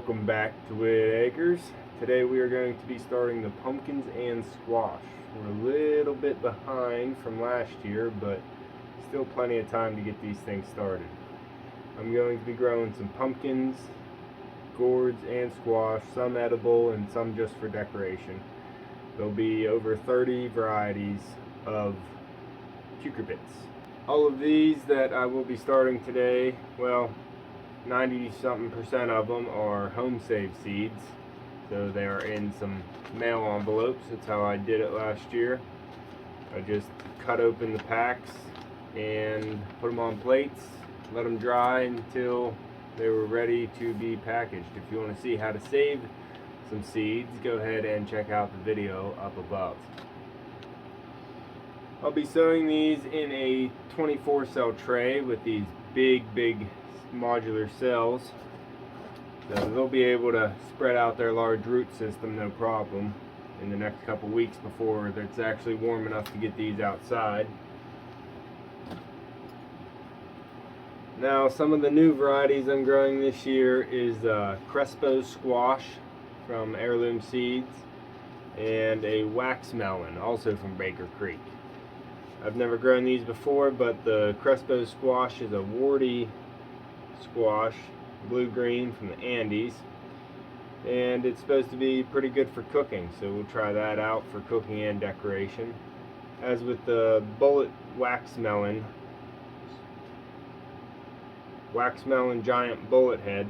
Welcome back to Whitt Acres. Today we are going to be starting the pumpkins and squash. We're a little bit behind from last year, but still plenty of time to get these things started. I'm going to be growing some pumpkins, gourds, and squash, some edible and some just for decoration. There'll be over 30 varieties of cucurbits. All of these that I will be starting today, well, 90-something% of them are Homestead seeds, so they are in some mail envelopes. That's how I did it last year. I just cut open the packs and put them on plates, let them dry until they were ready to be packaged. If you want to see how to save some seeds, go ahead and check out the video up above. I'll be sowing these in a 24 cell tray with these big modular cells, so they'll be able to spread out their large root system no problem in the next couple weeks before it's actually warm enough to get these outside. Now, some of the new varieties I'm growing this year is Crespo squash from Heirloom Seeds and a wax melon, also from Baker Creek. I've never grown these before, but the Crespo squash is a warty squash, blue-green from the Andes, and it's supposed to be pretty good for cooking, so we'll try that out for cooking and decoration. As with the bullet wax melon giant bullet head,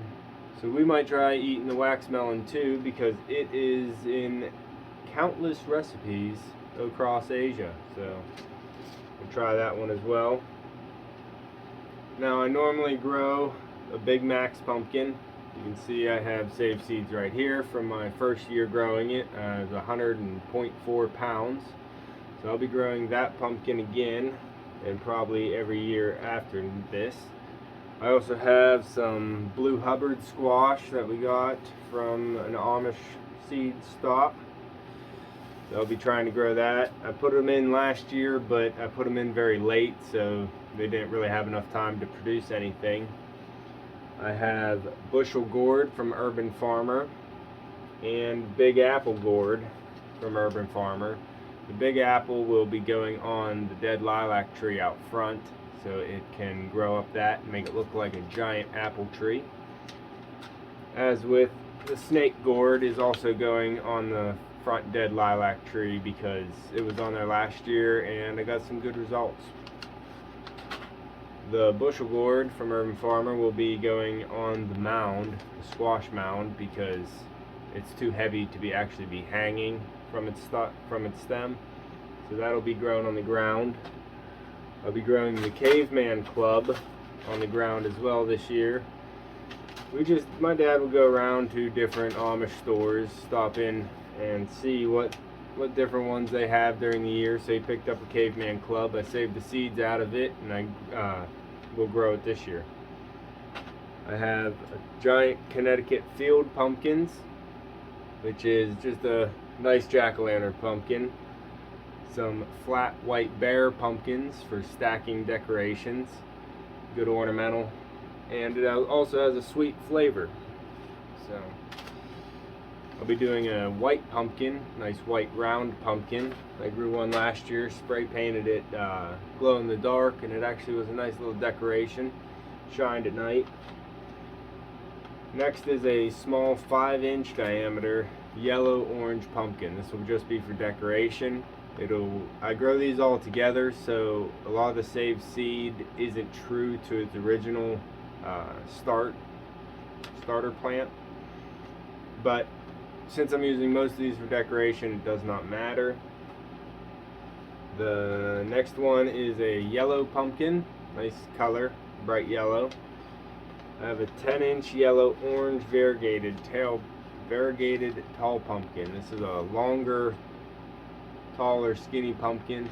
so we might try eating the wax melon too, because it is in countless recipes across Asia, so we'll try that one as well. Now, I normally grow a Big Max pumpkin. You can see I have saved seeds right here from my first year growing it. It was 100.4 pounds. So I'll be growing that pumpkin again, and probably every year after this. I also have some blue Hubbard squash that we got from an Amish seed stock. So I'll be trying to grow that. I put them in last year, but I put them in very late, so they didn't really have enough time to produce anything. I have bushel gourd from Urban Farmer and Big Apple gourd from Urban Farmer. The Big Apple will be going on the dead lilac tree out front, so it can grow up that and make it look like a giant apple tree. As with the snake gourd is also going on the front dead lilac tree because it was on there last year and I got some good results. The bushel gourd from Urban Farmer will be going on the mound, the squash mound, because it's too heavy to actually be hanging from its stem. So that'll be grown on the ground. I'll be growing the Caveman Club on the ground as well this year. My dad will go around to different Amish stores, stop in and see what different ones they have during the year. So he picked up a Caveman Club. I saved the seeds out of it, and I will grow it this year. I have a giant Connecticut field pumpkins, which is just a nice jack-o'-lantern pumpkin. Some flat white bear pumpkins for stacking decorations, good ornamental, and it also has a sweet flavor. So I'll be doing a white pumpkin, nice white round pumpkin. I grew one last year, spray painted it glow in the dark, and it actually was a nice little decoration, shined at night. Next is a small 5-inch diameter yellow orange pumpkin. This will just be for decoration. I grow these all together, so a lot of the saved seed isn't true to its original starter plant, but since I'm using most of these for decoration, it does not matter. The next one is a yellow pumpkin, nice color, bright yellow. I have a 10-inch yellow orange variegated tall pumpkin. This is a longer, taller, skinny pumpkin,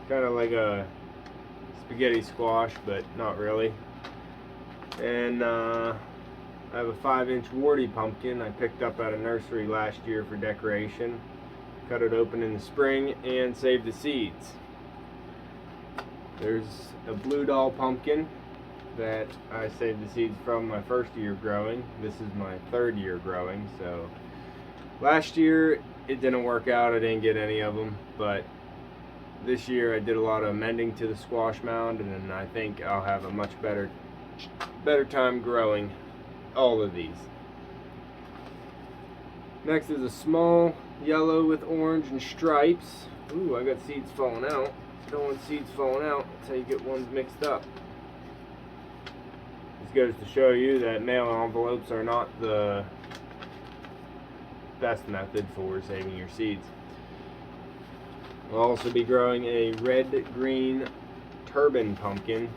kind of like a spaghetti squash, but not really. And I have a 5-inch warty pumpkin I picked up at a nursery last year for decoration. Cut it open in the spring and saved the seeds. There's a blue doll pumpkin that I saved the seeds from my first year growing. This is my third year growing, so last year it didn't work out. I didn't get any of them, but this year I did a lot of amending to the squash mound, and I think I'll have a much better time growing all of these. Next is a small yellow with orange and stripes. Ooh, I got seeds falling out. Don't want seeds falling out. That's how you get ones mixed up. This goes to show you that mail envelopes are not the best method for saving your seeds. I'll also be growing a red-green Turban pumpkin.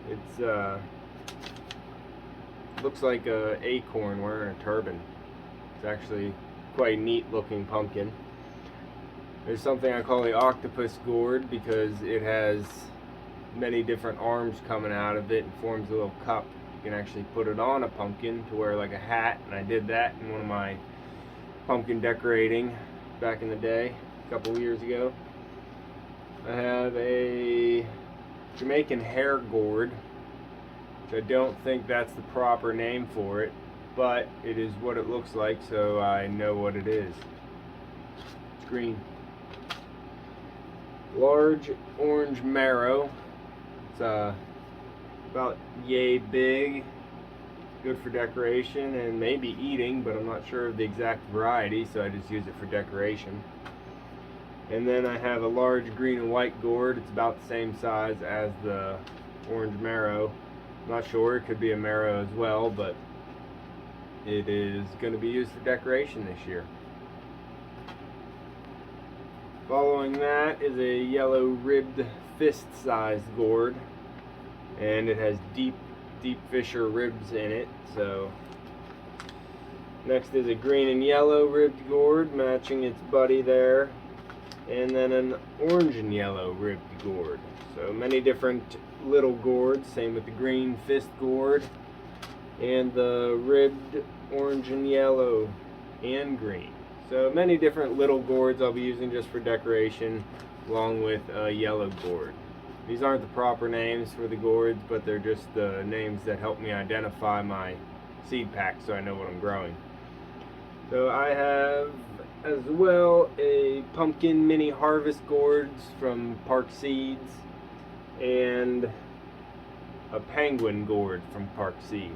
It's looks like an acorn wearing a turban. It's actually quite a neat looking pumpkin. There's something I call the octopus gourd because it has many different arms coming out of it and forms a little cup. You can actually put it on a pumpkin to wear like a hat, and I did that in one of my pumpkin decorating back in the day, a couple years ago. I have a Jamaican hair gourd, which I don't think that's the proper name for it, but it is what it looks like, so I know what it is. It's green. Large orange marrow. It's about yay big. Good for decoration and maybe eating, but I'm not sure of the exact variety, so I just use it for decoration. And then I have a large green and white gourd. It's about the same size as the orange marrow. I'm not sure, it could be a marrow as well, but it is going to be used for decoration this year. Following that is a yellow ribbed fist-sized gourd, and it has deep fissure ribs in it. So next is a green and yellow ribbed gourd matching its buddy there, and then an orange and yellow ribbed gourd. So many different little gourds, same with the green fist gourd and the ribbed orange and yellow and green. So many different little gourds I'll be using just for decoration, along with a yellow gourd. These aren't the proper names for the gourds, but they're just the names that help me identify my seed pack so I know what I'm growing. So I have as well a pumpkin mini harvest gourds from Park Seeds and a penguin gourd from Park Seeds.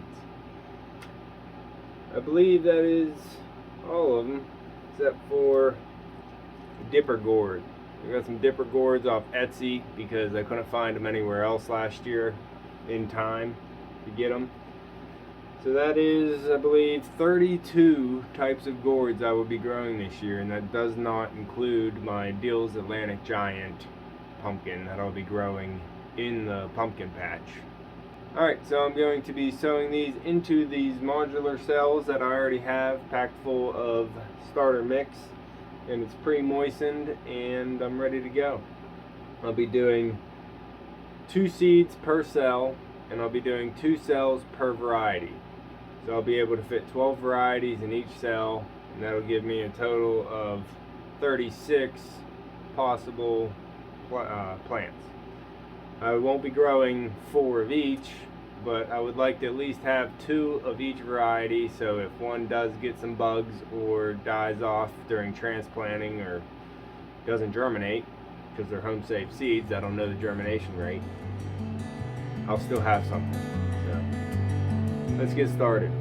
I believe that is all of them, except for dipper gourd. I got some dipper gourds off Etsy because I couldn't find them anywhere else last year in time to get them. So that is, I believe, 32 types of gourds I will be growing this year, and that does not include my Dill's Atlantic Giant pumpkin that I'll be growing in the pumpkin patch. Alright, so I'm going to be sowing these into these modular cells that I already have packed full of starter mix, and it's pre-moistened and I'm ready to go. I'll be doing 2 seeds per cell, and I'll be doing 2 cells per variety. So I'll be able to fit 12 varieties in each cell, and that'll give me a total of 36 possible plants. I won't be growing 4 of each, but I would like to at least have 2 of each variety, so if one does get some bugs or dies off during transplanting or doesn't germinate, because they're home safe seeds, I don't know the germination rate, I'll still have something. So let's get started.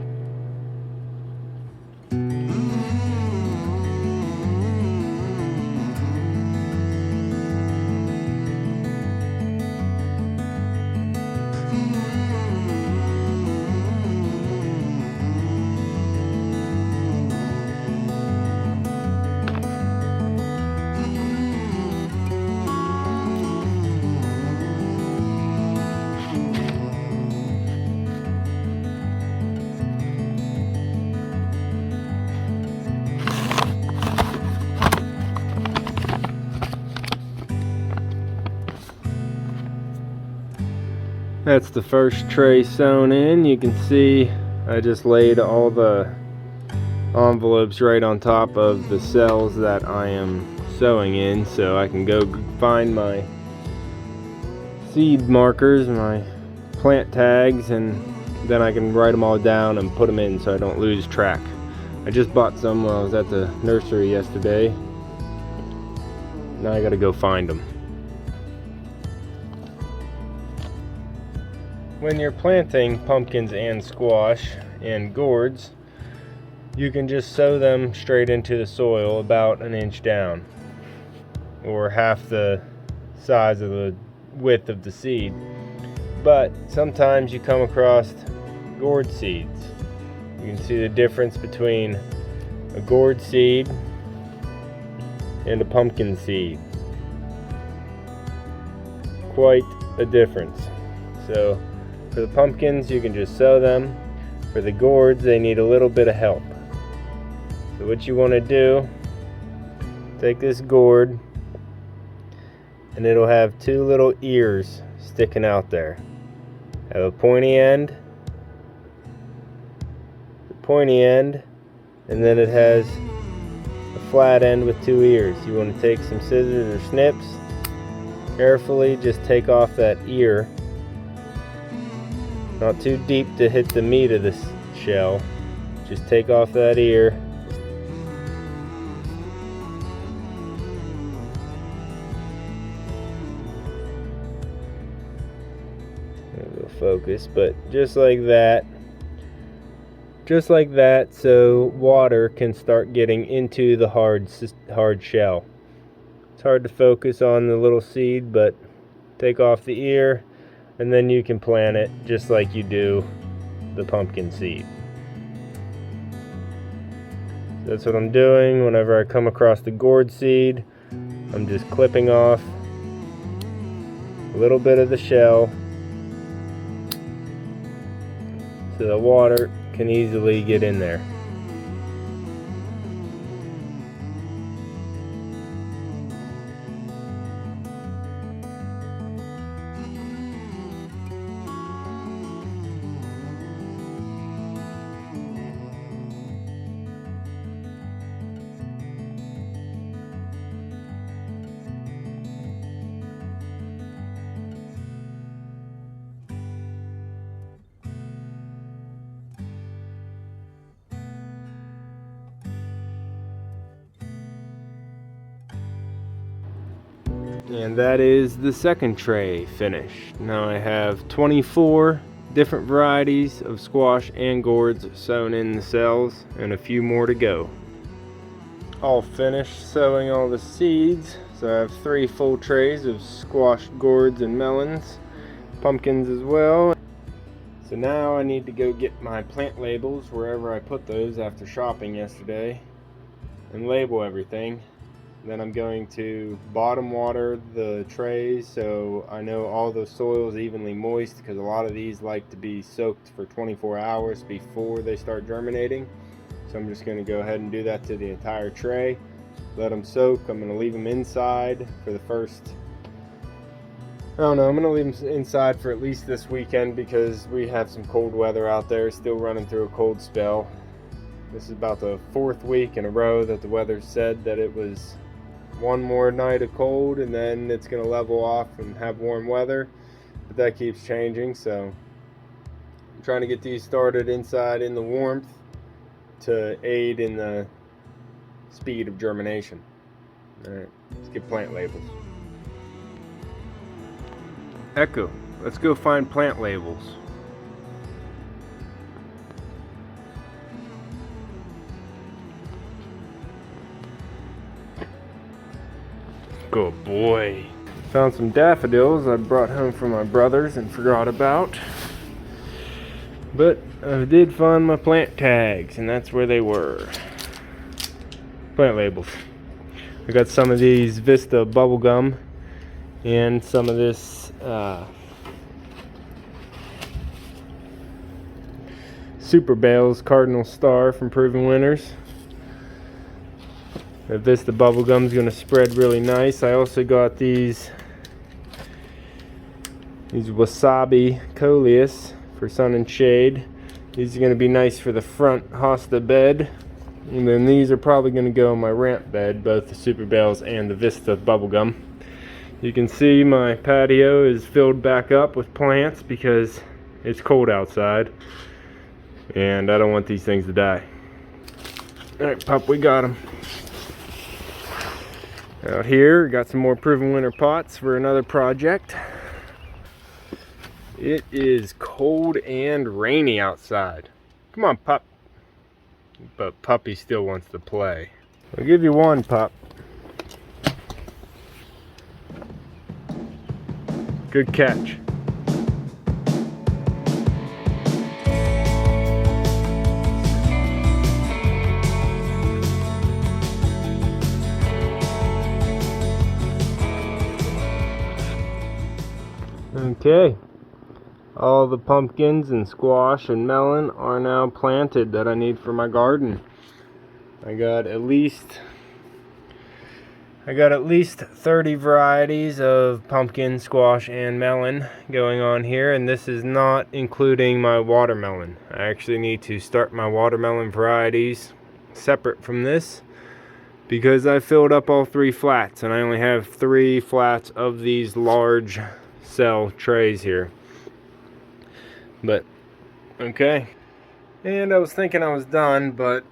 That's the first tray sewn in. You can see I just laid all the envelopes right on top of the cells that I am sewing in, so I can go find my seed markers, my plant tags, and then I can write them all down and put them in so I don't lose track. I just bought some while I was at the nursery yesterday. Now I gotta go find them. When you're planting pumpkins and squash and gourds, you can just sow them straight into the soil about an inch down, or half the size of the width of the seed. But sometimes you come across gourd seeds. You can see the difference between a gourd seed and a pumpkin seed. Quite a difference. So for the pumpkins, you can just sow them. For the gourds, they need a little bit of help. So what you want to do, take this gourd, and it'll have two little ears sticking out there. Have a pointy end, and then it has a flat end with two ears. You want to take some scissors or snips, carefully just take off that ear, not too deep to hit the meat of the shell. Just take off that ear. Focus, but just like that, so water can start getting into the hard shell. It's hard to focus on the little seed, but take off the ear and then you can plant it just like you do the pumpkin seed. That's what I'm doing. Whenever I come across the gourd seed, I'm just clipping off a little bit of the shell so the water can easily get in there. And that is the second tray finished. Now I have 24 different varieties of squash and gourds sown in the cells, and a few more to go. All finished sowing all the seeds. So I have 3 full trays of squash, gourds, and melons, pumpkins as well. So now I need to go get my plant labels wherever I put those after shopping yesterday and label everything. Then I'm going to bottom water the trays so I know all the soil is evenly moist, because a lot of these like to be soaked for 24 hours before they start germinating. So I'm just going to go ahead and do that to the entire tray. Let them soak. I'm going to leave them inside for the first, I don't know, I'm going to leave them inside for at least this weekend because we have some cold weather out there, still running through a cold spell. This is about the 4th week in a row that the weather said that it was one more night of cold and then it's going to level off and have warm weather, but that keeps changing. So I'm trying to get these started inside in the warmth to aid in the speed of germination. Alright, let's get plant labels. Echo, let's go find plant labels. Good boy. Found some daffodils I brought home from my brothers and forgot about. But I did find my plant tags, and that's where they were. Plant labels. I got some of these Vista bubblegum and some of this Super Bales Cardinal Star from Proven Winners. The Vista bubblegum is going to spread really nice. I also got these wasabi coleus for sun and shade. These are going to be nice for the front hosta bed. And then these are probably going to go in my ramp bed, both the Super Bales and the Vista bubblegum. You can see my patio is filled back up with plants because It's cold outside, and I don't want these things to die. Alright, pup, we got them. Out here, got some more proven winter pots for another project. It is cold and rainy outside. Come on, pup. But puppy still wants to play. I'll give you one, pup. Good catch. Okay, all the pumpkins and squash and melon are now planted that I need for my garden. I got at least 30 varieties of pumpkin, squash, and melon going on here, and this is not including my watermelon. I actually need to start my watermelon varieties separate from this because I filled up all 3 flats, and I only have 3 flats of these large cell trays here. But okay, and I was thinking I was done, but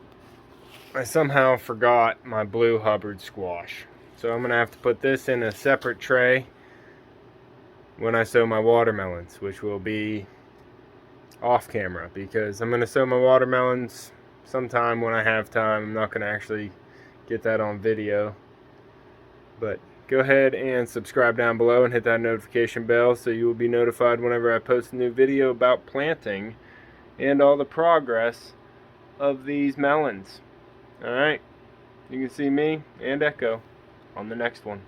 I somehow forgot my blue Hubbard squash, so I'm gonna have to put this in a separate tray when I sow my watermelons, which will be off camera, because I'm gonna sow my watermelons sometime when I have time. I'm not gonna actually get that on video, but go ahead and subscribe down below and hit that notification bell so you will be notified whenever I post a new video about planting and all the progress of these melons. Alright, you can see me and Echo on the next one.